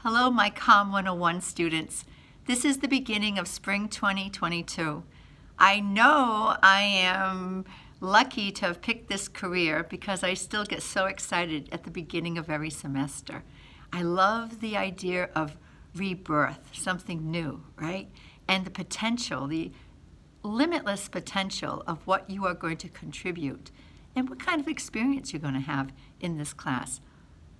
Hello, my COM 101 students. This is the beginning of spring 2022. I know I am lucky to have picked this career because I still get so excited at the beginning of every semester. I love the idea of rebirth, something new, right? And the potential, the limitless potential of what you are going to contribute and what kind of experience you're going to have in this class.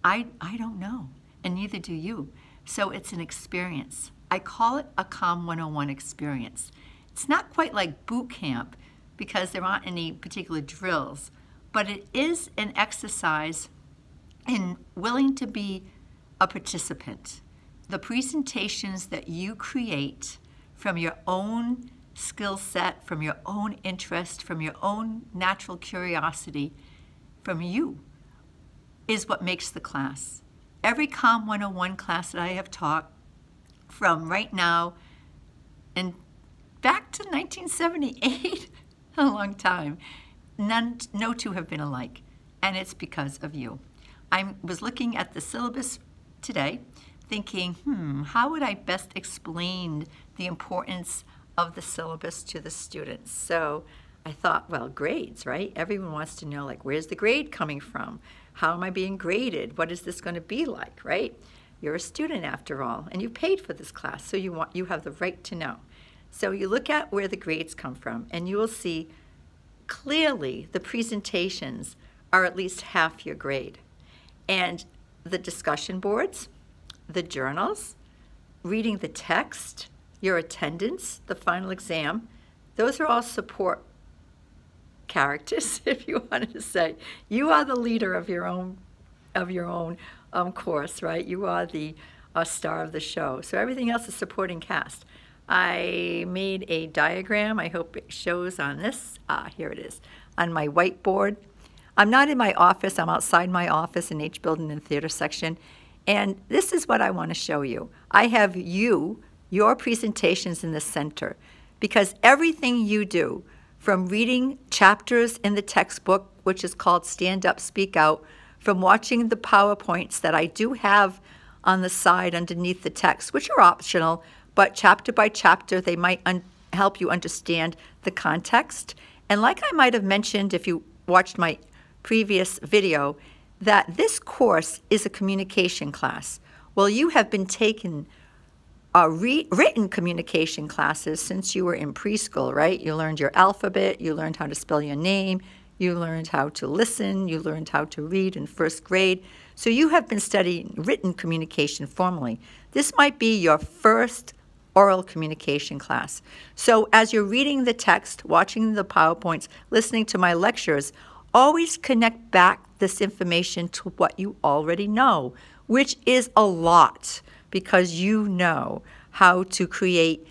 I don't know, and neither do you. So it's an experience. I call it a COM 101 experience. It's not quite like boot camp because there aren't any particular drills, but it is an exercise in willing to be a participant. The presentations that you create from your own skill set, from your own interest, from your own natural curiosity, from you, is what makes the class. Every COM 101 class that I have taught from right now and back to 1978, a long time, no two have been alike, and it's because of you. I was looking at the syllabus today thinking, how would I best explain the importance of the syllabus to the students? So I thought, well, grades, right? Everyone wants to know, like, where's the grade coming from? How am I being graded? What is this going to be like, right? You're a student after all, and you paid for this class, so you have the right to know. So you look at where the grades come from, and you will see clearly the presentations are at least half your grade. And the discussion boards, the journals, reading the text, your attendance, the final exam, those are all support characters, if you wanted to say. You are the leader of your own course, right? You are the star of the show. So everything else is supporting cast. I made a diagram. I hope it shows on this. Here it is, on my whiteboard. I'm not in my office. I'm outside my office in H Building and Theater section. And this is what I want to show you. I have your presentations in the center, because everything you do, from reading chapters in the textbook, which is called Stand Up, Speak Out, from watching the PowerPoints that I do have on the side underneath the text, which are optional, but chapter by chapter, they might help you understand the context. And like I might have mentioned if you watched my previous video, that this course is a communication class. Well, you have been taking written communication classes since you were in preschool, right? You learned your alphabet, you learned how to spell your name, you learned how to listen, you learned how to read in first grade. So you have been studying written communication formally. This might be your first oral communication class. So as you're reading the text, watching the PowerPoints, listening to my lectures, always connect back this information to what you already know, which is a lot, because you know how to create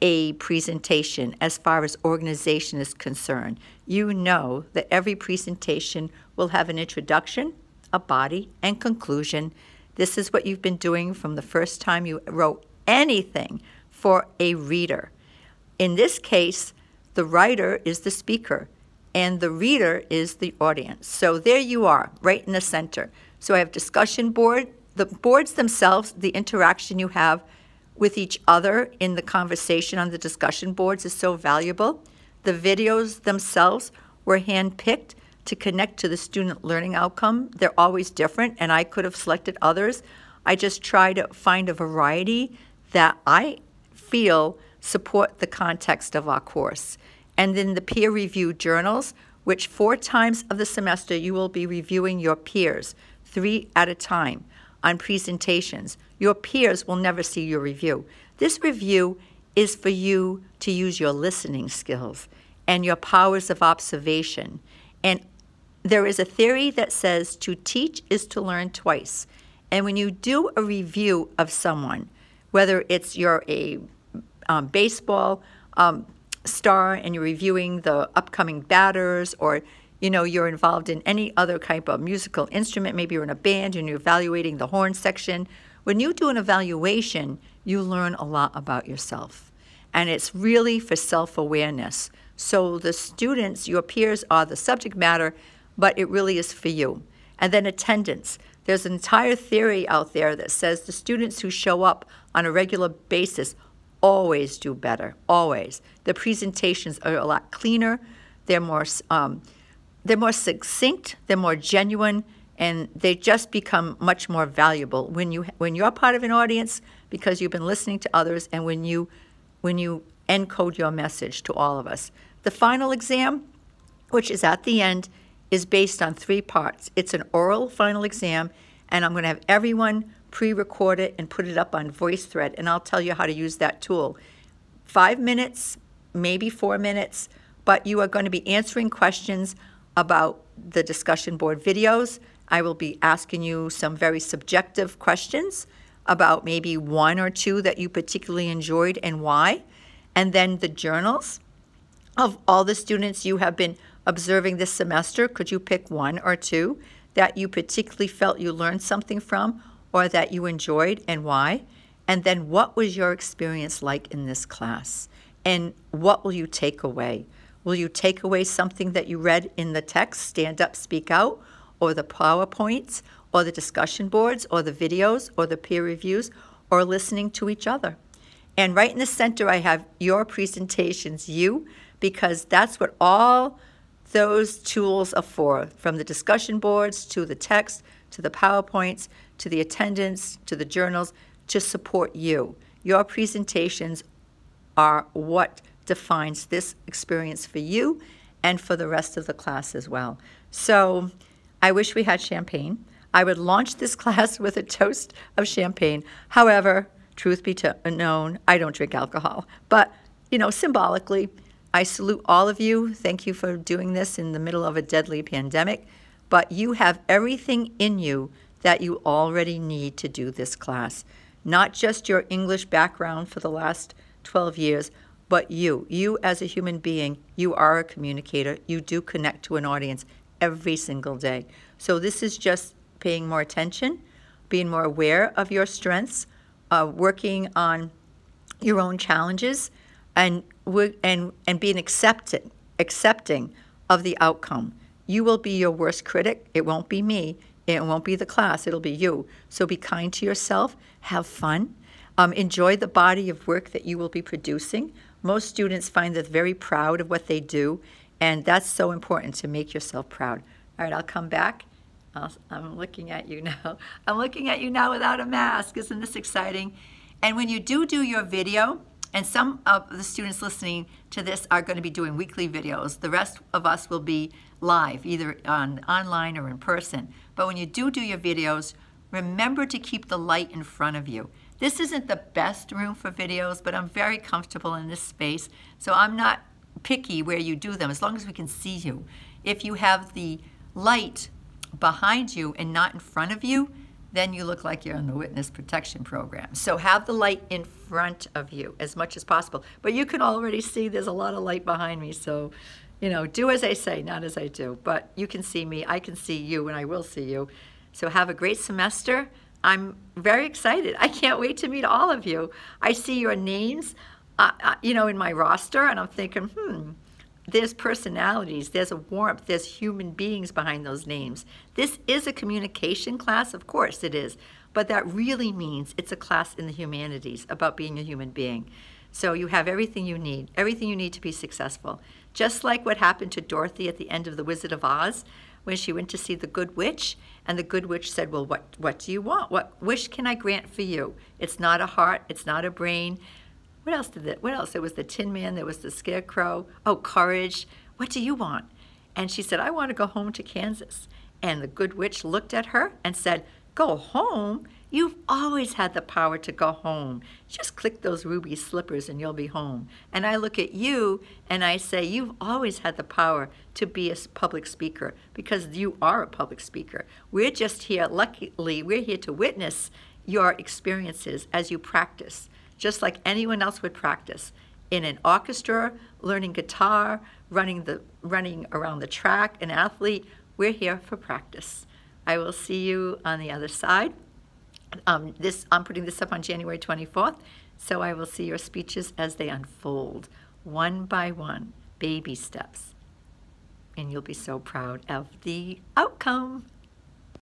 a presentation as far as organization is concerned. You know that every presentation will have an introduction, a body, and conclusion. This is what you've been doing from the first time you wrote anything for a reader. In this case, the writer is the speaker, and the reader is the audience. So there you are, right in the center. So I have discussion board. The boards themselves, the interaction you have with each other in the conversation on the discussion boards is so valuable. The videos themselves were handpicked to connect to the student learning outcome. They're always different, and I could have selected others. I just try to find a variety that I feel support the context of our course. And then the peer-reviewed journals, which 4 times of the semester you will be reviewing your peers, 3 at a time, on presentations. Your peers will never see your review. This review is for you to use your listening skills and your powers of observation. And there is a theory that says to teach is to learn twice. And when you do a review of someone, whether you're a baseball star and you're reviewing the upcoming batters, or you're involved in any other type of musical instrument, maybe you're in a band and you're evaluating the horn section. When you do an evaluation, you learn a lot about yourself. And it's really for self-awareness. So the students, your peers, are the subject matter, but it really is for you. And then attendance. There's an entire theory out there that says the students who show up on a regular basis always do better, always. The presentations are a lot cleaner, they're more succinct, they're more genuine, and they just become much more valuable when you're part of an audience because you've been listening to others, and when you encode your message to all of us. The final exam, which is at the end, is based on 3 parts. It's an oral final exam, and I'm going to have everyone pre-record it and put it up on VoiceThread, and I'll tell you how to use that tool. 5 minutes, maybe 4 minutes, but you are going to be answering questions about the discussion board videos. I will be asking you some very subjective questions about maybe 1 or 2 that you particularly enjoyed and why. And then the journals of all the students you have been observing this semester. Could you pick 1 or 2 that you particularly felt you learned something from or that you enjoyed and why? And then what was your experience like in this class? And what will you take away? Will you take away something that you read in the text, stand up, speak out, or the PowerPoints, or the discussion boards, or the videos, or the peer reviews, or listening to each other? And right in the center, I have your presentations, you, because that's what all those tools are for, from the discussion boards to the text, to the PowerPoints, to the attendance, to the journals, to support you. Your presentations are what defines this experience for you and for the rest of the class as well. So I wish we had champagne. I would launch this class with a toast of champagne. However, truth be known, I don't drink alcohol. But, you know, symbolically, I salute all of you. Thank you for doing this in the middle of a deadly pandemic. But you have everything in you that you already need to do this class. Not just your English background for the last 12 years, but you as a human being, you are a communicator. You do connect to an audience every single day. So this is just paying more attention, being more aware of your strengths, working on your own challenges, and being accepting of the outcome. You will be your worst critic. It won't be me. It won't be the class. It'll be you. So be kind to yourself. Have fun. Enjoy the body of work that you will be producing. Most students find that very proud of what they do, and that's so important, to make yourself proud. All right, I'll come back. I'm looking at you now. I'm looking at you now without a mask. Isn't this exciting? And when you do your video, and some of the students listening to this are going to be doing weekly videos. The rest of us will be live, either online or in person. But when you do your videos, remember to keep the light in front of you. This isn't the best room for videos, but I'm very comfortable in this space, so I'm not picky where you do them, as long as we can see you. If you have the light behind you and not in front of you, then you look like you're in the witness protection program. So have the light in front of you as much as possible. But you can already see there's a lot of light behind me, so, you know, do as I say, not as I do. But you can see me, I can see you, and I will see you. So have a great semester. I'm very excited. I can't wait to meet all of you. I see your names, you know, in my roster, and I'm thinking, there's personalities, there's a warmth, there's human beings behind those names. This is a communication class, of course it is, but that really means it's a class in the humanities about being a human being. So you have everything you need to be successful. Just like what happened to Dorothy at the end of The Wizard of Oz, when she went to see the Good Witch, and the Good Witch said, well, what do you want? What wish can I grant for you? It's not a heart, it's not a brain. What else? There was the Tin Man, there was the Scarecrow. Oh, courage. What do you want? And she said, I want to go home to Kansas. And the Good Witch looked at her and said, go home? You've always had the power to go home. Just click those ruby slippers and you'll be home. And I look at you and I say, you've always had the power to be a public speaker, because you are a public speaker. We're just here, luckily, we're here to witness your experiences as you practice, just like anyone else would practice. In an orchestra, learning guitar, running around the track, an athlete, we're here for practice. I will see you on the other side. I'm putting this up on January 24th, so I will see your speeches as they unfold, one by one, baby steps. And you'll be so proud of the outcome.